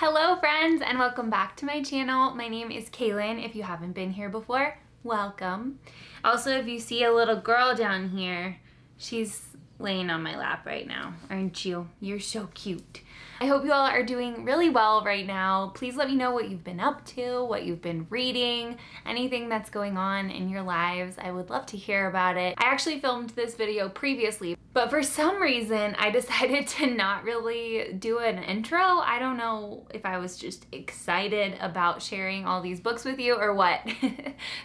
Hello friends and welcome back to my channel. My name is Kaylin. If you haven't been here before, welcome. Also, if you see a little girl down here, she's laying on my lap right now, aren't you? You're so cute. I hope you all are doing really well right now. Please let me know what you've been up to, what you've been reading, anything that's going on in your lives. I would love to hear about it. I actually filmed this video previously, but for some reason I decided to not really do an intro. I don't know if I was just excited about sharing all these books with you or what.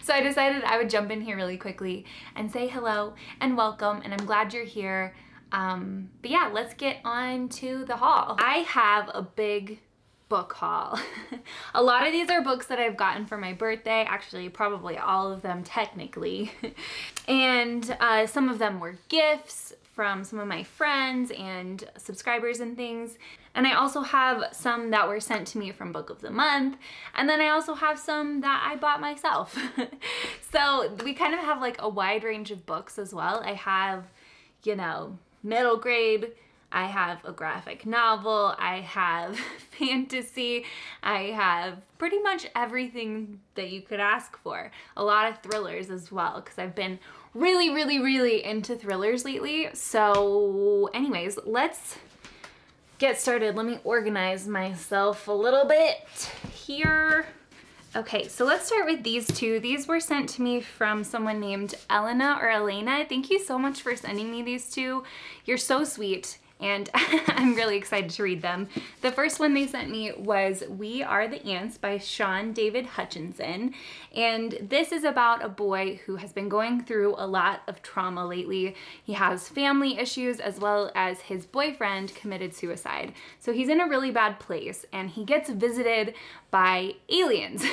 So I decided I would jump in here really quickly and say hello and welcome, and I'm glad you're here. But yeah, let's get on to the haul. I have a big book haul. A lot of these are books that I've gotten for my birthday, actually probably all of them technically. And some of them were gifts from some of my friends and subscribers and things. And I also have some that were sent to me from Book of the Month. And then I also have some that I bought myself. So we kind of have like a wide range of books as well. I have, you know, middle grade, I have a graphic novel, I have fantasy, I have pretty much everything that you could ask for. A lot of thrillers as well, because I've been really into thrillers lately. So anyways, let's get started. Let me organize myself a little bit here. Okay, so let's start with these two. These were sent to me from someone named Elena or Elena. Thank you so much for sending me these two. You're so sweet, and I'm really excited to read them. The first one they sent me was We Are the Ants by Sean David Hutchinson. And this is about a boy who has been going through a lot of trauma lately. He has family issues as well as his boyfriend committed suicide. So he's in a really bad place and he gets visited by aliens.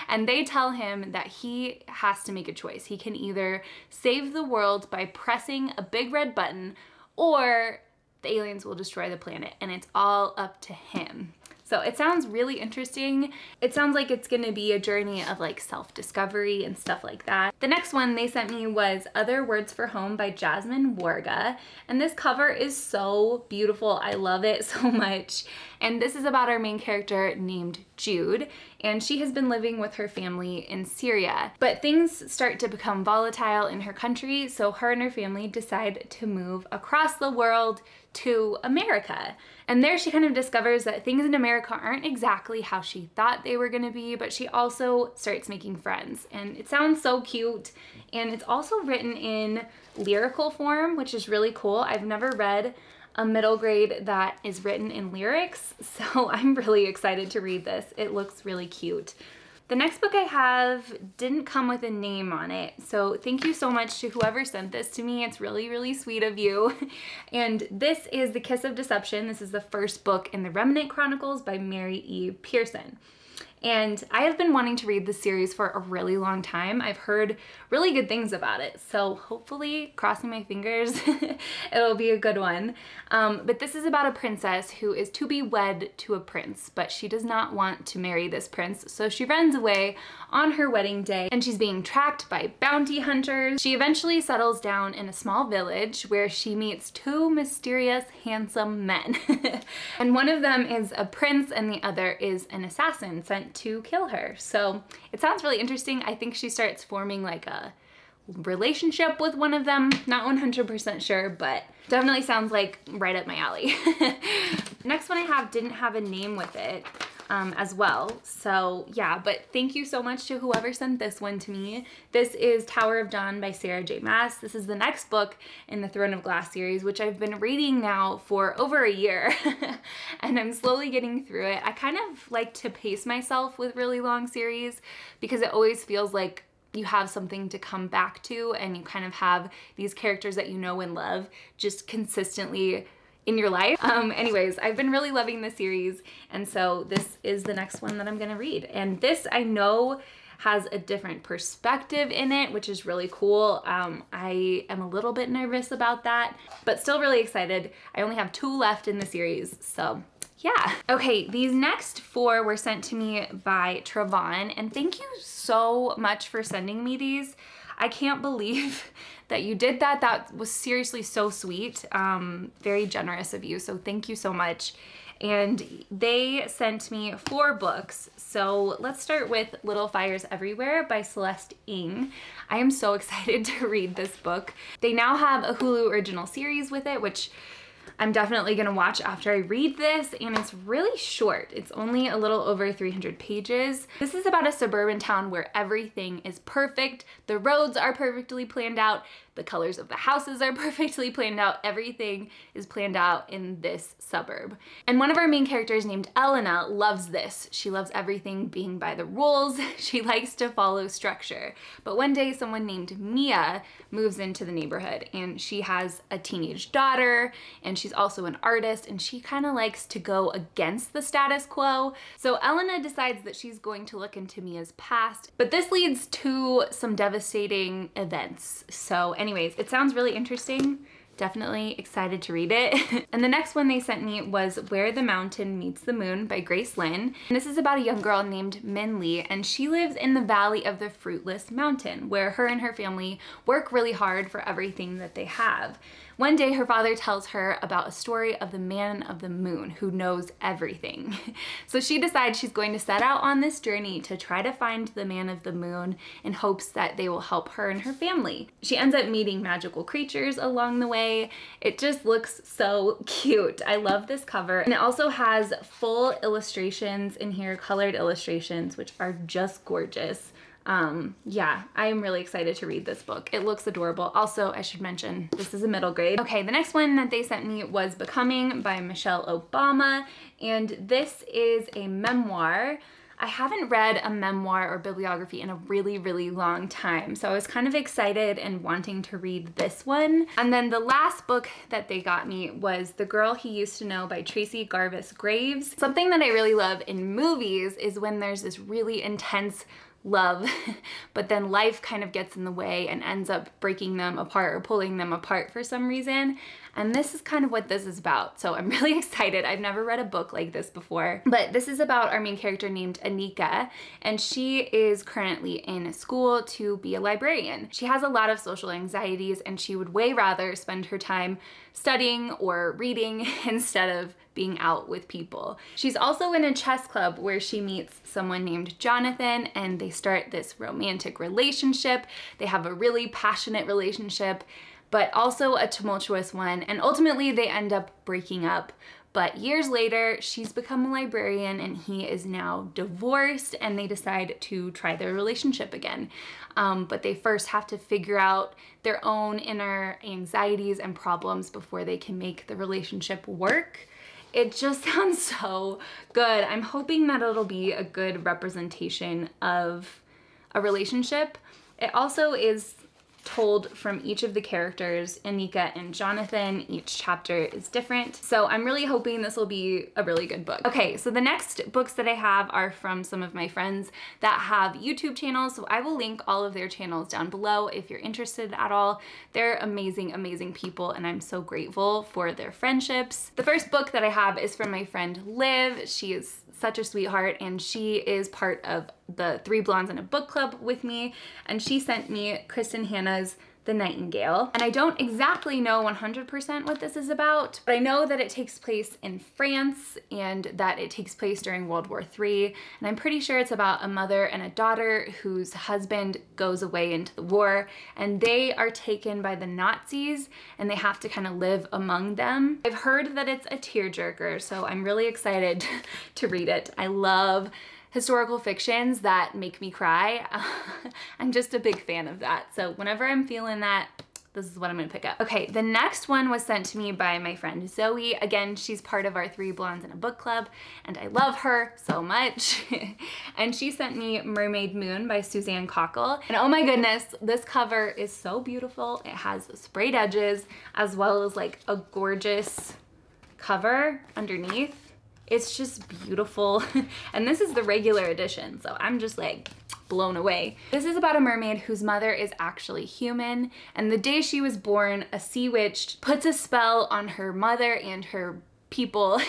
And they tell him that he has to make a choice. He can either save the world by pressing a big red button, or the aliens will destroy the planet, and it's all up to him. So it sounds really interesting. It sounds like it's gonna be a journey of like self-discovery and stuff like that. The next one they sent me was Other Words for Home by Jasmine Warga. And this cover is so beautiful. I love it so much. And this is about our main character named Jude, and she has been living with her family in Syria. But things start to become volatile in her country, so her and her family decide to move across the world to America. And there she kind of discovers that things in America aren't exactly how she thought they were gonna be, but she also starts making friends. And it sounds so cute, and it's also written in lyrical form, which is really cool. I've never read a middle grade that is written in lyrics, so I'm really excited to read this. It looks really cute. The next book I have didn't come with a name on it, so thank you so much to whoever sent this to me. It's really sweet of you. And this is The Kiss of Deception. This is the first book in the Remnant Chronicles by Mary E. Pearson. And I have been wanting to read this series for a really long time. I've heard really good things about it, so hopefully, crossing my fingers, it'll be a good one. But this is about a princess who is to be wed to a prince, but she does not want to marry this prince, so she runs away on her wedding day, and she's being tracked by bounty hunters. She eventually settles down in a small village where she meets two mysterious, handsome men. And one of them is a prince and the other is an assassin sent to kill her. So it sounds really interesting. I think she starts forming like a relationship with one of them. Not 100% sure, but definitely sounds like right up my alley. Next one I have didn't have a name with it as well. So yeah, but thank you so much to whoever sent this one to me. This is Tower of Dawn by Sarah J. Maas. This is the next book in the Throne of Glass series, which I've been reading now for over a year. And I'm slowly getting through it. I kind of like to pace myself with really long series because it always feels like you have something to come back to, and you kind of have these characters that you know and love just consistently in your life. Anyways, I've been really loving this series, and so this is the next one that I'm gonna read. And this I know has a different perspective in it, which is really cool. I am a little bit nervous about that, but still really excited. I only have 2 left in the series, so yeah. Okay, these next 4 were sent to me by Travon, and thank you so much for sending me these. I can't believe that you did that. That was seriously so sweet. Very generous of you, so thank you so much. and they sent me 4 books. So let's start with Little Fires Everywhere by Celeste Ng. I am so excited to read this book. They now have a Hulu original series with it, which I'm definitely gonna watch after I read this, and it's really short. It's only a little over 300 pages. This is about a suburban town where everything is perfect. The roads are perfectly planned out. The colors of the houses are perfectly planned out. Everything is planned out in this suburb. And one of our main characters named Elena loves this. She loves everything being by the rules. She likes to follow structure. But one day someone named Mia moves into the neighborhood, and she has a teenage daughter, and she's also an artist, and she kind of likes to go against the status quo. So Elena decides that she's going to look into Mia's past, but this leads to some devastating events. So anyways, it sounds really interesting. Definitely excited to read it. And the next one they sent me was Where the Mountain Meets the Moon by Grace Lin. And this is about a young girl named Min Lee, and she lives in the valley of the Fruitless Mountain, where her and her family work really hard for everything that they have. One day her father tells her about a story of the man of the moon who knows everything. So she decides she's going to set out on this journey to try to find the man of the moon in hopes that they will help her and her family. She ends up meeting magical creatures along the way. It just looks so cute. I love this cover. And it also has full illustrations in here, colored illustrations, which are just gorgeous. Yeah, I am really excited to read this book. It looks adorable. Also, I should mention, this is a middle grade. Okay, the next one that they sent me was Becoming by Michelle Obama, and this is a memoir. I haven't read a memoir or bibliography in a really, really long time, so I was kind of excited and wanting to read this one. And then the last book that they got me was The Girl He Used to Know by Tracy Garvis Graves. Something that I really love in movies is when there's this really intense love, but then life kind of gets in the way and ends up breaking them apart or pulling them apart for some reason. And this is kind of what this is about. So I'm really excited. I've never read a book like this before, but this is about our main character named Anika, and she is currently in school to be a librarian. She has a lot of social anxieties, and she would way rather spend her time studying or reading instead of being out with people. She's also in a chess club where she meets someone named Jonathan, and they start this romantic relationship. They have a really passionate relationship, but also a tumultuous one, and ultimately they end up breaking up. But years later, she's become a librarian and he is now divorced, and they decide to try their relationship again. But they first have to figure out their own inner anxieties and problems before they can make the relationship work. It just sounds so good. I'm hoping that it'll be a good representation of a relationship. It also is told from each of the characters, Anika and Jonathan. Each chapter is different. So I'm really hoping this will be a really good book. Okay, so the next books that I have are from some of my friends that have YouTube channels. So I will link all of their channels down below if you're interested at all. They're amazing, amazing people, and I'm so grateful for their friendships. The first book that I have is from my friend Liv. She is such a sweetheart, and she is part of the 3 Blondes in a Book Club with me, and she sent me Kristen Hanna's The Nightingale. And I don't exactly know 100% what this is about, but I know that it takes place in France and that it takes place during World War III, and I'm pretty sure it's about a mother and a daughter whose husband goes away into the war, and they are taken by the Nazis, and they have to kind of live among them. I've heard that it's a tearjerker, so I'm really excited to read it. I love historical fictions that make me cry. I'm just a big fan of that. So whenever I'm feeling that, this is what I'm gonna pick up. Okay, the next one was sent to me by my friend Zoe. Again, she's part of our 3 Blondes in a Book Club, and I love her so much. And she sent me Mermaid Moon by Suzanne Cockle. And oh my goodness, this cover is so beautiful. It has sprayed edges as well as like a gorgeous cover underneath. It's just beautiful. And this is the regular edition, so I'm just like blown away. This is about a mermaid whose mother is actually human, and the day she was born, a sea witch puts a spell on her mother and her people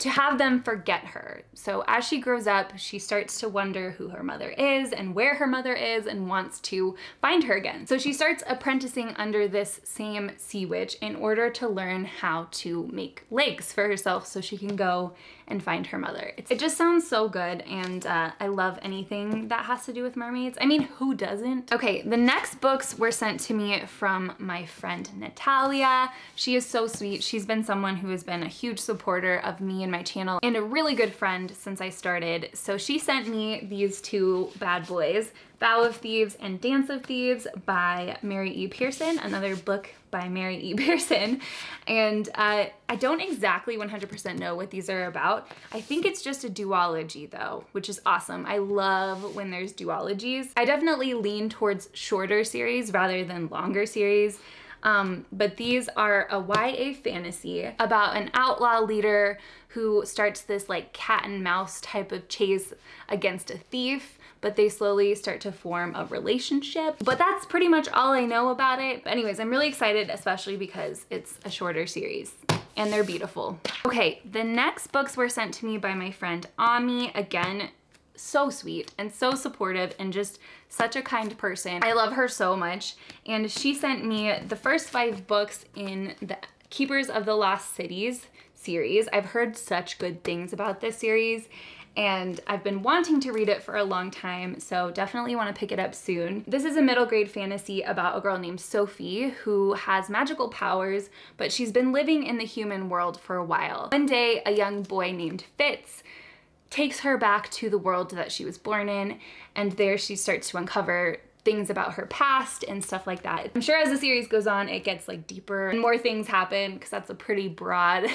to have them forget her. So as she grows up, she starts to wonder who her mother is and where her mother is and wants to find her again. So she starts apprenticing under this same sea witch in order to learn how to make legs for herself so she can go and find her mother. It just sounds so good, and I love anything that has to do with mermaids. I mean, who doesn't? Okay, the next books were sent to me from my friend Natalia. She is so sweet. She's been someone who has been a huge supporter of me and my channel and a really good friend since I started. So she sent me these two bad boys, Vow of Thieves and Dance of Thieves by Mary E. Pearson, another book by Mary E. Pearson. And I don't exactly 100% know what these are about. I think it's just a duology though, which is awesome. I love when there's duologies. I definitely lean towards shorter series rather than longer series. But these are a YA fantasy about an outlaw leader who starts this like cat and mouse type of chase against a thief, but they slowly start to form a relationship. But that's pretty much all I know about it. But anyways, I'm really excited, especially because it's a shorter series and they're beautiful. Okay, the next books were sent to me by my friend Ami. Again, so sweet and so supportive and just such a kind person. I love her so much. And she sent me the first 5 books in the Keepers of the Lost Cities series. I've heard such good things about this series and I've been wanting to read it for a long time, so definitely want to pick it up soon. This is a middle grade fantasy about a girl named Sophie who has magical powers, but she's been living in the human world for a while. One day, a young boy named Fitz takes her back to the world that she was born in, and there she starts to uncover things about her past and stuff like that. I'm sure as the series goes on, it gets like deeper and more things happen because that's a pretty broad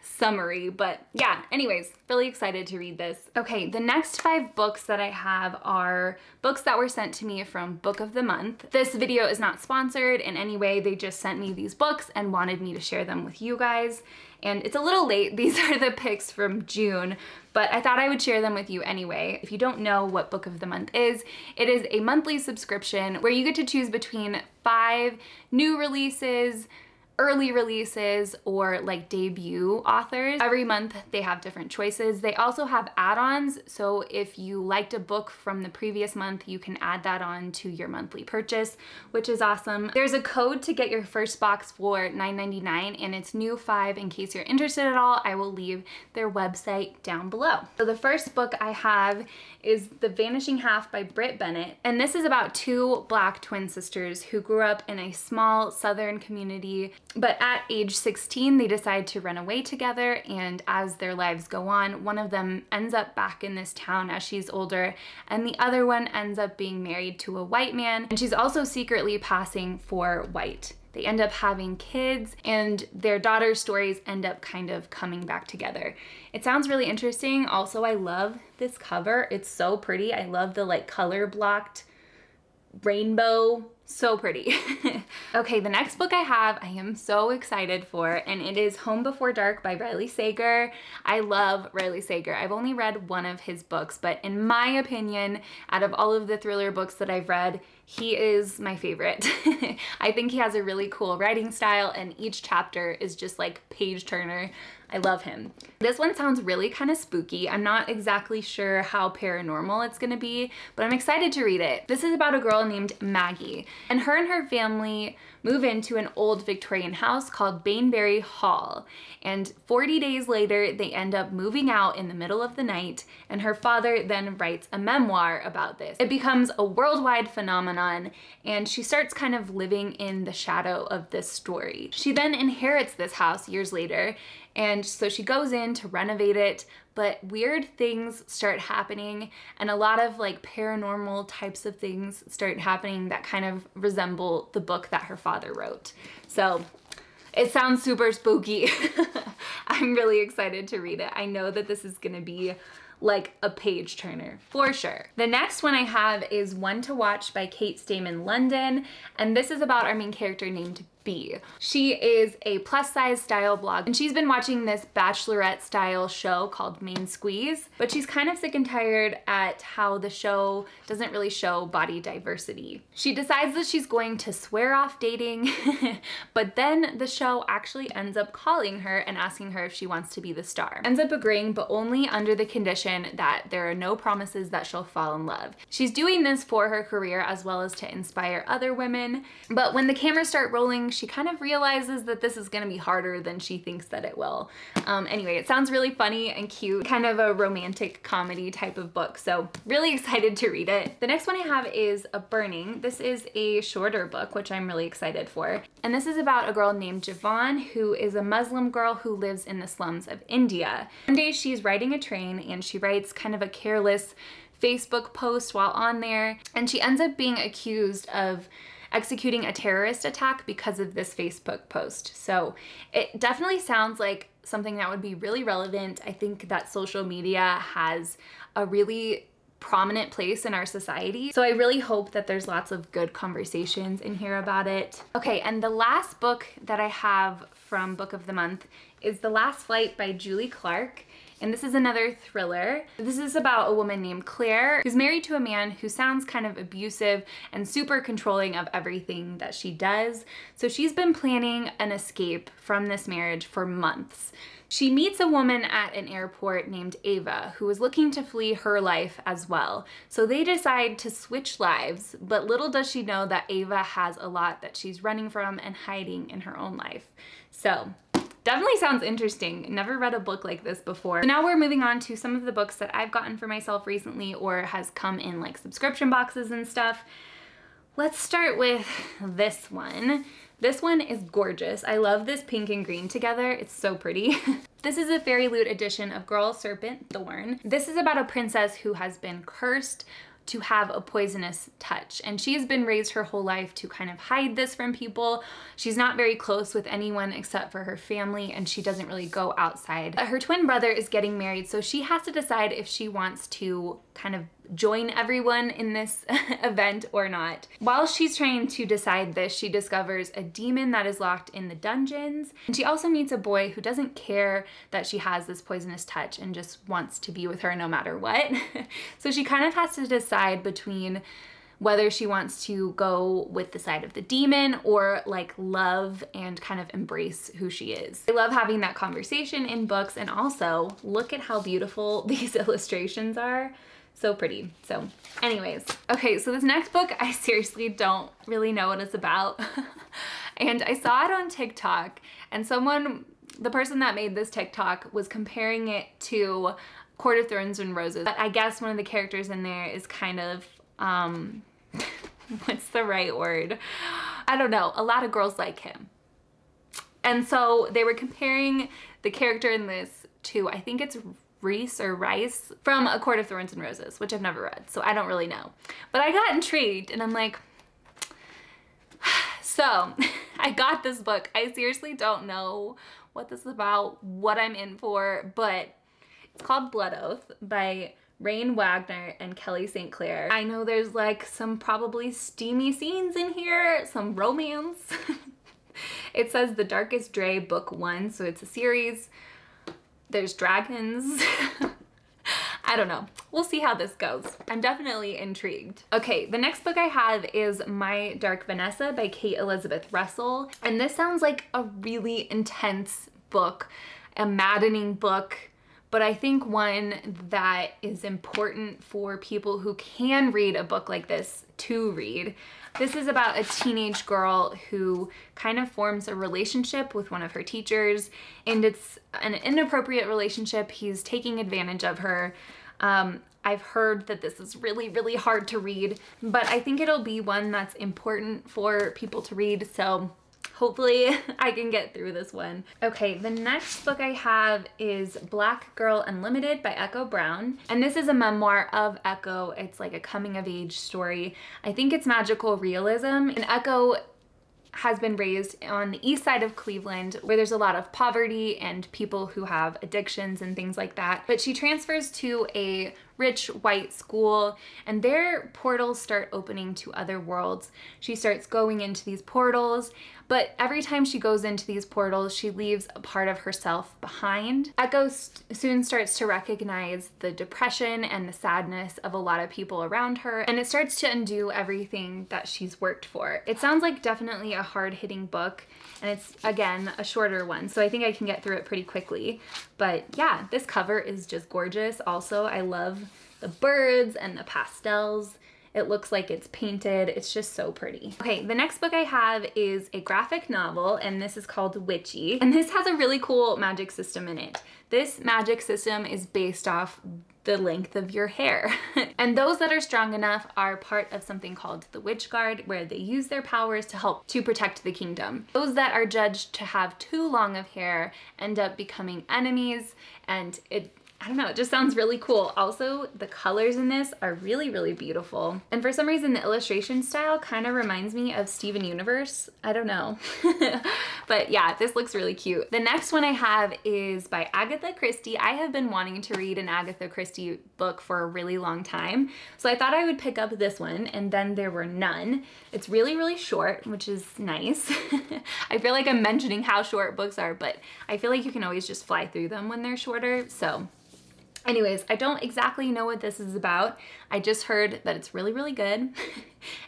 summary. But yeah, anyways, really excited to read this. Okay, the next 5 books that I have are books that were sent to me from Book of the Month. This video is not sponsored in any way. They just sent me these books and wanted me to share them with you guys. And it's a little late. These are the picks from June, but I thought I would share them with you anyway. If you don't know what Book of the Month is, it is a monthly subscription where you get to choose between 5 new releases, early releases, or like debut authors. Every month they have different choices. They also have add-ons, so if you liked a book from the previous month, you can add that on to your monthly purchase, which is awesome. There's a code to get your first box for $9.99 and it's new 5 in case you're interested at all. I will leave their website down below. So the first book I have is The Vanishing Half by Britt Bennett, and this is about 2 Black twin sisters who grew up in a small southern community, but at age 16 they decide to run away together, and as their lives go on, one of them ends up back in this town as she's older, and the other one ends up being married to a white man, and she's also secretly passing for white. They end up having kids, and their daughter's stories end up kind of coming back together. It sounds really interesting. Also, I love this cover. It's so pretty. I love the like color blocked rainbow. So pretty. Okay, the next book I have, I am so excited for, and it is Home Before Dark by Riley Sager. I love Riley Sager. I've only read one of his books, but in my opinion, out of all of the thriller books that I've read, he is my favorite. I think he has a really cool writing style, and each chapter is just like page turner. I love him. This one sounds really kind of spooky. I'm not exactly sure how paranormal it's gonna be, but I'm excited to read it. This is about a girl named Maggie, and her family move into an old Victorian house called Baneberry Hall. And 40 days later, they end up moving out in the middle of the night, and her father then writes a memoir about this. It becomes a worldwide phenomenon, and she starts kind of living in the shadow of this story. She then inherits this house years later, and so she goes in to renovate it, but weird things start happening, and a lot of like paranormal types of things start happening that kind of resemble the book that her father wrote. So it sounds super spooky. I'm really excited to read it. I know that this is gonna be like a page turner for sure. The next one I have is One to Watch by Kate Stayman London, and this is about our main character named B. She is a plus size style blog, and she's been watching this bachelorette style show called Main Squeeze, but she's kind of sick and tired at how the show doesn't really show body diversity. She decides that she's going to swear off dating, but then the show actually ends up calling her and asking her if she wants to be the star. Ends up agreeing, but only under the condition that there are no promises that she'll fall in love. She's doing this for her career as well as to inspire other women, but when the cameras start rolling, she kind of realizes that this is gonna be harder than she thinks that it will. Anyway, it sounds really funny and cute, kind of a romantic comedy type of book, so really excited to read it. The next one I have is A Burning. This is a shorter book, which I'm really excited for. And this is about a girl named Travon, who is a Muslim girl who lives in the slums of India. One day she's riding a train and she writes kind of a careless Facebook post while on there, and she ends up being accused of executing a terrorist attack because of this Facebook post. So it definitely sounds like something that would be really relevant. I think that social media has a really prominent place in our society. So I really hope that there's lots of good conversations in here about it. Okay, and the last book that I have from Book of the Month is The Last Flight by Julie Clark. And this is another thriller. This is about a woman named Claire who's married to a man who sounds kind of abusive and super controlling of everything that she does. So she's been planning an escape from this marriage for months. She meets a woman at an airport named Ava who is looking to flee her life as well. So they decide to switch lives, but little does she know that Ava has a lot that she's running from and hiding in her own life. So definitely sounds interesting. Never read a book like this before. So now we're moving on to some of the books that I've gotten for myself recently or has come in like subscription boxes and stuff. Let's start with this one. This one is gorgeous. I love this pink and green together. It's so pretty. This is a Fairy Loot edition of Girl, Serpent, Thorn. This is about a princess who has been cursed to have a poisonous touch, and she has been raised her whole life to kind of hide this from people. She's not very close with anyone except for her family, and she doesn't really go outside. Her twin brother is getting married, so she has to decide if she wants to kind of join everyone in this event or not. While she's trying to decide this, she discovers a demon that is locked in the dungeons, and she also meets a boy who doesn't care that she has this poisonous touch and just wants to be with her no matter what. So she kind of has to decide between whether she wants to go with the side of the demon or like love and kind of embrace who she is. I love having that conversation in books, and also look at how beautiful these illustrations are. So pretty. So anyways, okay, so this next book, I seriously don't really know what it's about. And I saw it on TikTok, and the person that made this TikTok was comparing it to Court of Thorns and Roses. But I guess one of the characters in there is kind of, what's the right word? I don't know. A lot of girls like him. And so they were comparing the character in this to, I think it's Reese or Rice from A Court of Thorns and Roses, which I've never read, so I don't really know. But I got intrigued, and I'm like, so I got this book. I seriously don't know what this is about, what I'm in for, but it's called Blood Oath by Rain Wagner and Kelly St. Clair. I know there's like some probably steamy scenes in here, some romance. It says The Darkest Dray Book 1, so it's a series. There's dragons. I don't know. We'll see how this goes. I'm definitely intrigued. Okay, the next book I have is My Dark Vanessa by Kate Elizabeth Russell. And this sounds like a really intense book, a maddening book, but I think one that is important for people who can read a book like this to read. This is about a teenage girl who kind of forms a relationship with one of her teachers, and it's an inappropriate relationship. He's taking advantage of her. I've heard that this is really, really hard to read, but I think it'll be one that's important for people to read, so hopefully I can get through this one. Okay, the next book I have is Black Girl Unlimited by Echo Brown. And this is a memoir of Echo. It's like a coming of age story. I think it's magical realism. And Echo has been raised on the east side of Cleveland, where there's a lot of poverty and people who have addictions and things like that. But she transfers to a rich white school, and their portals start opening to other worlds. She starts going into these portals, but every time she goes into these portals, she leaves a part of herself behind. Echo soon starts to recognize the depression and the sadness of a lot of people around her, and it starts to undo everything that she's worked for. It sounds like definitely a hard-hitting book, and it's, again, a shorter one, so I think I can get through it pretty quickly. But yeah, this cover is just gorgeous. Also, I love the birds and the pastels. It looks like it's painted. It's just so pretty. Okay, the next book I have is a graphic novel, and this is called Witchy. And this has a really cool magic system in it. This magic system is based off the length of your hair. And those that are strong enough are part of something called the Witch Guard, where they use their powers to help to protect the kingdom. Those that are judged to have too long of hair end up becoming enemies, and I don't know, it just sounds really cool. Also, the colors in this are really, really beautiful. And for some reason, the illustration style kind of reminds me of Steven Universe. I don't know. But yeah, this looks really cute. The next one I have is by Agatha Christie. I have been wanting to read an Agatha Christie book for a really long time, so I thought I would pick up this one, and then there were none. It's really, really short, which is nice. I feel like I'm mentioning how short books are, but I feel like you can always just fly through them when they're shorter, so. Anyways, I don't exactly know what this is about. I just heard that it's really, really good.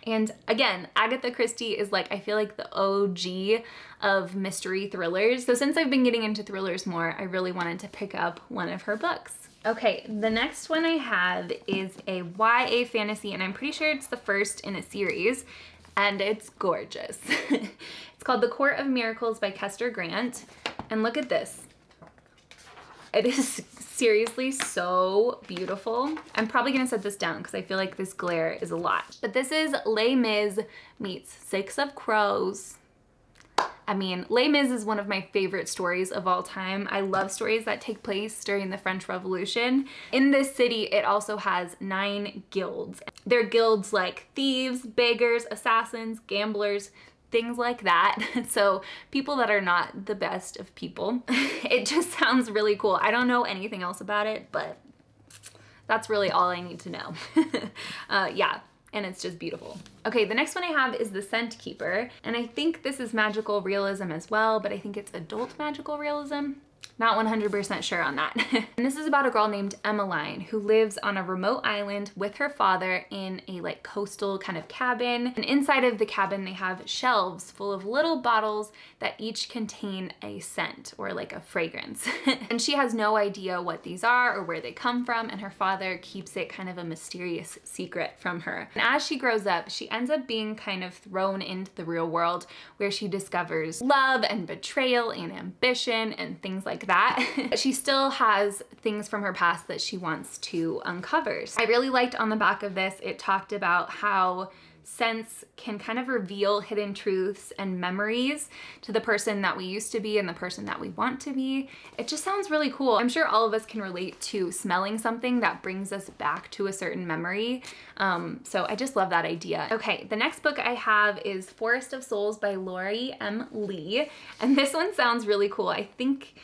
And again, Agatha Christie is like, I feel like the OG of mystery thrillers. So since I've been getting into thrillers more, I really wanted to pick up one of her books. Okay, the next one I have is a YA fantasy, and I'm pretty sure it's the first in a series, and it's gorgeous. It's called The Court of Miracles by Kester Grant, and look at this. It is seriously so beautiful. I'm probably gonna set this down because I feel like this glare is a lot. But this is Les Mis meets Six of Crows. I mean, Les Mis is one of my favorite stories of all time. I love stories that take place during the French Revolution. In this city, it also has 9 guilds. They're guilds like thieves, beggars, assassins, gamblers, things like that. So people that are not the best of people. It just sounds really cool. I don't know anything else about it, but that's really all I need to know. Yeah, and it's just beautiful. Okay, the next one I have is The Scent Keeper, and I think this is magical realism as well, but I think it's adult magical realism. Not 100% sure on that. And this is about a girl named Emmeline who lives on a remote island with her father in a like coastal kind of cabin. And inside of the cabin, they have shelves full of little bottles that each contain a scent or like a fragrance. And she has no idea what these are or where they come from, and her father keeps it kind of a mysterious secret from her. And as she grows up, she ends up being kind of thrown into the real world, where she discovers love and betrayal and ambition and things like that. She still has things from her past that she wants to uncover. I really liked on the back of this, it talked about how scents can kind of reveal hidden truths and memories to the person that we used to be and the person that we want to be. It just sounds really cool. I'm sure all of us can relate to smelling something that brings us back to a certain memory. So I just love that idea. Okay, the next book I have is Forest of Souls by Laurie M. Lee. And this one sounds really cool. I think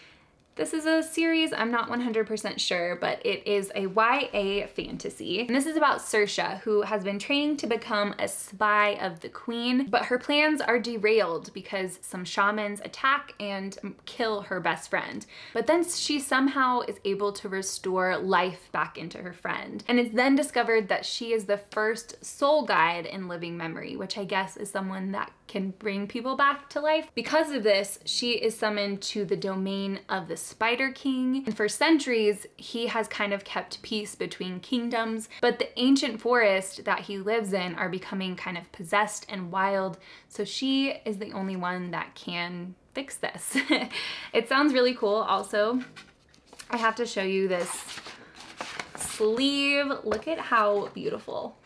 this is a series, I'm not 100% sure, but it is a YA fantasy. And this is about Saoirse, who has been training to become a spy of the queen, but her plans are derailed because some shamans attack and kill her best friend. But then she somehow is able to restore life back into her friend. And it's then discovered that she is the first soul guide in living memory, which I guess is someone that can bring people back to life. Because of this, she is summoned to the domain of the Spider King, and for centuries he has kind of kept peace between kingdoms, but the ancient forest that he lives in are becoming kind of possessed and wild, so she is the only one that can fix this. It sounds really cool. Also, I have to show you this sleeve. Look at how beautiful.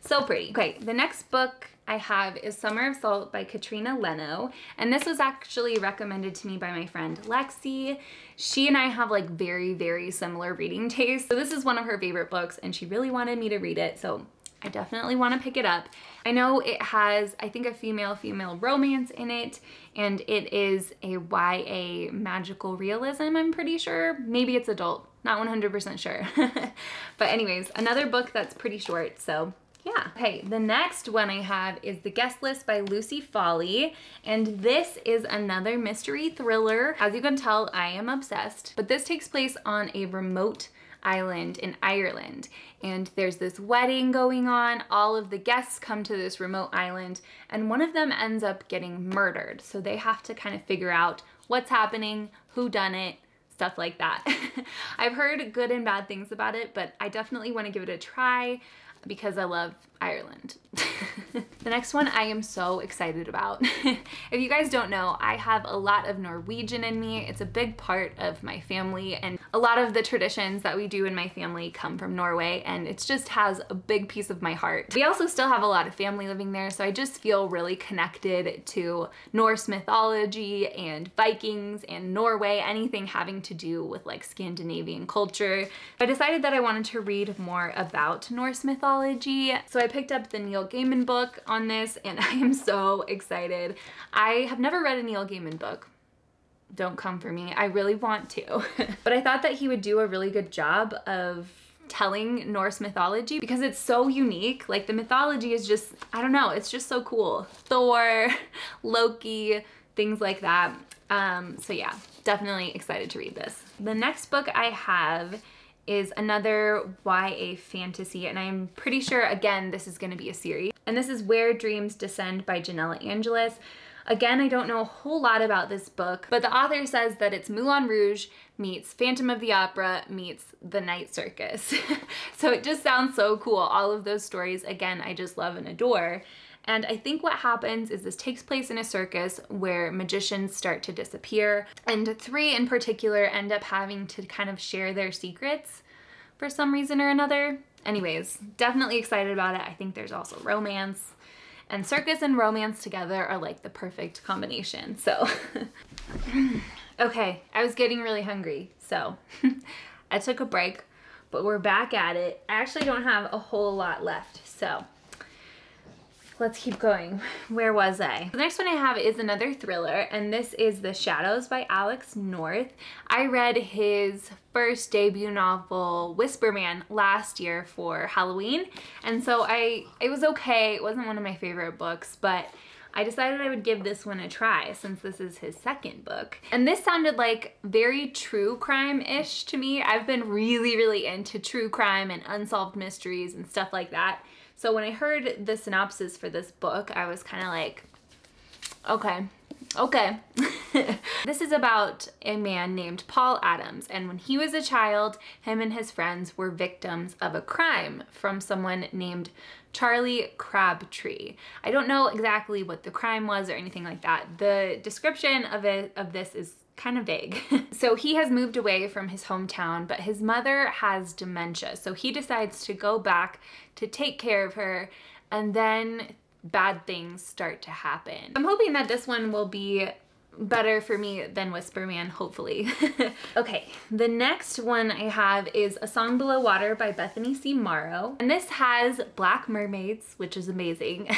So pretty. Okay, the next book I have is Summer of Salt by Katrina Leno, and this was actually recommended to me by my friend Lexi. She and I have like very, very similar reading tastes. So this is one of her favorite books and she really wanted me to read it, so I definitely want to pick it up. I know it has, I think, a female-female romance in it, and it is a YA magical realism, I'm pretty sure. Maybe it's adult. Not 100% sure. But anyways, another book that's pretty short, so yeah. Okay, the next one I have is The Guest List by Lucy Foley, and this is another mystery thriller. As you can tell, I am obsessed, but this takes place on a remote island in Ireland, and there's this wedding going on. All of the guests come to this remote island, and one of them ends up getting murdered, so they have to kind of figure out what's happening, who done it, stuff like that. I've heard good and bad things about it, but I definitely want to give it a try because I love Ireland. The next one I am so excited about. If you guys don't know, I have a lot of Norwegian in me. It's a big part of my family, and a lot of the traditions that we do in my family come from Norway, and it just has a big piece of my heart. We also still have a lot of family living there, so I just feel really connected to Norse mythology and Vikings and Norway, anything having to do with like Scandinavian culture. I decided that I wanted to read more about Norse mythology, so I picked up the Neil Gaiman book on this, and I am so excited. I have never read a Neil Gaiman book. Don't come for me. I really want to. But I thought that he would do a really good job of telling Norse mythology because it's so unique. Like, the mythology is just, I don't know, it's just so cool. Thor, Loki, things like that. So yeah, definitely excited to read this. The next book I have is another YA fantasy, and I'm pretty sure, again, this is going to be a series. And this is Where Dreams Descend by Janella Angelis. Again, I don't know a whole lot about this book, but the author says that it's Moulin Rouge meets Phantom of the Opera meets The Night Circus. So it just sounds so cool. All of those stories, again, I just love and adore. And I think what happens is this takes place in a circus where magicians start to disappear, and 3 in particular end up having to kind of share their secrets for some reason or another. Anyways, definitely excited about it. I think there's also romance, and circus and romance together are like the perfect combination. So, okay, I was getting really hungry, so I took a break, but we're back at it. I actually don't have a whole lot left, so let's keep going. Where was I? The next one I have is another thriller, and this is The Shadows by Alex North. I read his first debut novel, Whisper Man, last year for Halloween, and so it was okay. It wasn't one of my favorite books, but I decided I would give this one a try since this is his second book. And this sounded like very true crime-ish to me. I've been really, really into true crime and unsolved mysteries and stuff like that. So when I heard the synopsis for this book, I was kind of like, okay. This is about a man named Paul Adams, and when he was a child, him and his friends were victims of a crime from someone named Charlie Crabtree. I don't know exactly what the crime was or anything like that. The description of this is kind of vague. So he has moved away from his hometown, but his mother has dementia. So he decides to go back to take care of her, and then bad things start to happen. I'm hoping that this one will be better for me than Whisper Man, hopefully. Okay, the next one I have is A Song Below Water by Bethany C. Morrow. And this has black mermaids, which is amazing.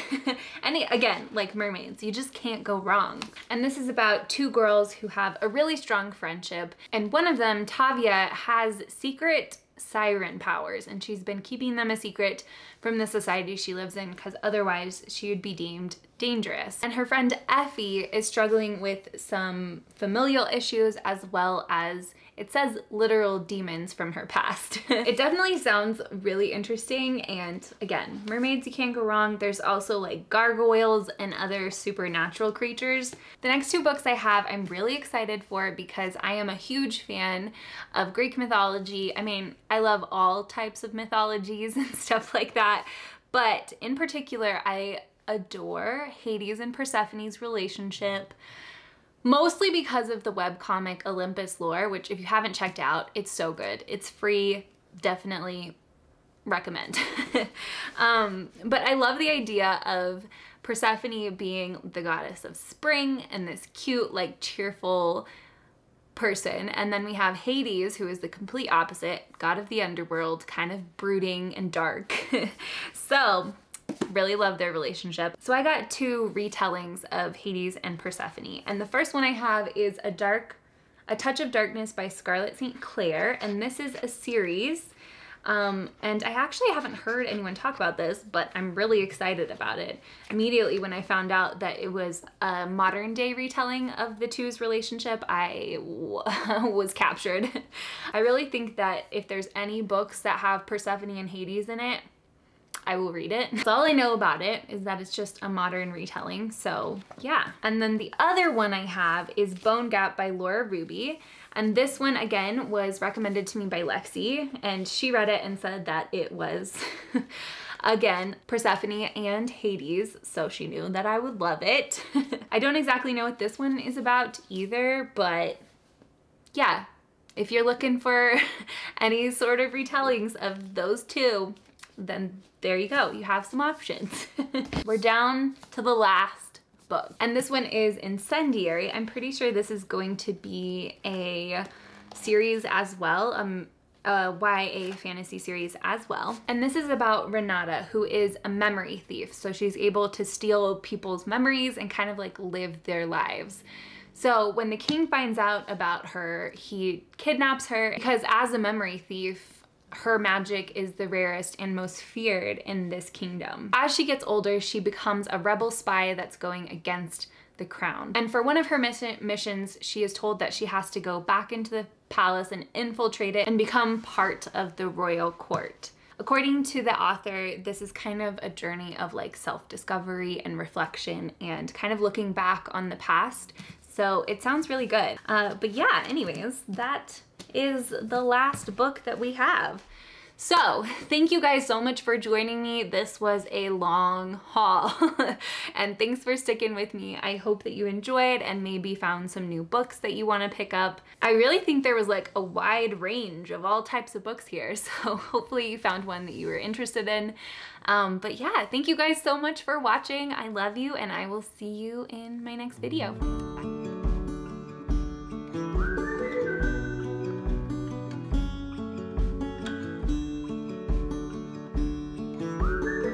And again, like mermaids, you just can't go wrong. And this is about 2 girls who have a really strong friendship. And one of them, Tavia, has secret siren powers, and she's been keeping them a secret from the society she lives in because otherwise she would be deemed dangerous. And her friend Effie is struggling with some familial issues, as well as, it says, literal demons from her past. It definitely sounds really interesting, and again, mermaids, you can't go wrong. There's also like gargoyles and other supernatural creatures. The next 2 books I have I'm really excited for because I am a huge fan of Greek mythology. I mean, I love all types of mythologies and stuff like that, but in particular, I adore Hades and Persephone's relationship, mostly because of the webcomic Olympus Lore, which if you haven't checked out, it's so good. It's free, definitely recommend. But I love the idea of Persephone being the goddess of spring and this cute, like cheerful person. And then we have Hades, who is the complete opposite, god of the underworld, kind of brooding and dark. So really love their relationship. So I got 2 retellings of Hades and Persephone, and the first one I have is a dark A Touch of Darkness by Scarlett St. Clair, and this is a series. And I actually haven't heard anyone talk about this, but I'm really excited about it. Immediately when I found out that it was a modern day retelling of the two's relationship, I was captured. I really think that if there's any books that have Persephone and Hades in it, I will read it. So all I know about it is that it's just a modern retelling, so yeah. And then the other one I have is Bone Gap by Laura Ruby. And this one, again, was recommended to me by Lexi, and she read it and said that it was, again, Persephone and Hades, so she knew that I would love it. I don't exactly know what this one is about either, but yeah, if you're looking for any sort of retellings of those two, then there you go, you have some options. We're down to the last book, and this one is Incendiary. I'm pretty sure this is going to be a series as well, a YA fantasy series as well. And this is about Renata, who is a memory thief. So she's able to steal people's memories and kind of like live their lives. So when the king finds out about her, he kidnaps her because as a memory thief, her magic is the rarest and most feared in this kingdom. As she gets older, she becomes a rebel spy that's going against the crown. And for one of her missions, she is told that she has to go back into the palace and infiltrate it and become part of the royal court. According to the author, this is kind of a journey of like self-discovery and reflection and kind of looking back on the past. So it sounds really good. But yeah, anyways, that is the last book that we have. So thank you guys so much for joining me. This was a long haul and thanks for sticking with me. I hope that you enjoyed and maybe found some new books that you want to pick up. I really think there was like a wide range of all types of books here, so hopefully you found one that you were interested in. But yeah, thank you guys so much for watching. I love you and I will see you in my next video. Bye.